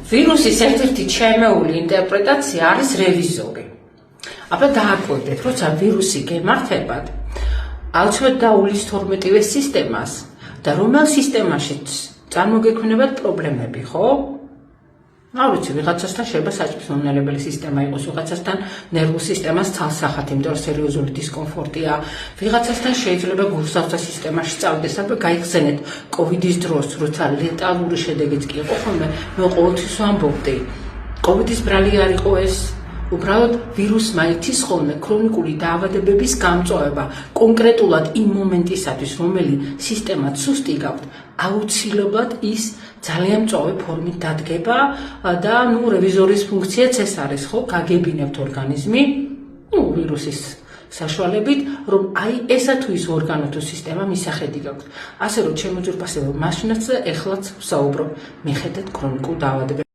ვირუსის ერთ-ერთი ჩემეული ინტერპრეტაცია არის რევიზორი. აბა დააკვირდეთ, როცა ვირუსი გემართებათ, ალჩვეთ დაულის 12-ვე სისტემას და რომელ სისტემაშიც წარმოგექმნებათ პრობლემები, ხო? არ ვიცი, ვიღაცასთან შეიძლება საჭმის მომნელებელი სისტემა იყოს, ვიღაცასთან ნერვულ სისტემას ცალსახად, იმიტომ რომ სერიოზული დისკომფორტია, ვიღაცასთან შეიძლება გულსაოცარ სისტემაში წავიდეს, აბა გაიხსენეთ კოვიდის დროს, როცა ლეტალური შედეგიც კი იყო ხოლმე, მე ყოველთვის ვამბობდი, კოვიდის ბრალი არ იყო ეს, უბრალოდ ვირუსმა იცის ხოლმე ქრონიკული დაავადებების გამწვავება, კონკრეტულად იმ მომენტისათვის, რომელი სისტემა სუსტი გაქვთ, აუცილებლად ის ძალიან მწვავე ფორმით დადგება და რევიზორის ფუნქციაც ეს არის, ხო, გაგებინებთ ორგანიზმი, ვირუსის საშუალებით, რომ აი ესა თუ ის ორგანო თუ სისტემა მისახედი გაქვთ. ასე რომ ჩემო ძვირფასებო, მაშინაც ეხლაც ვსაუბრობ, მიხედეთ ქრონიკულ დაავადებებს.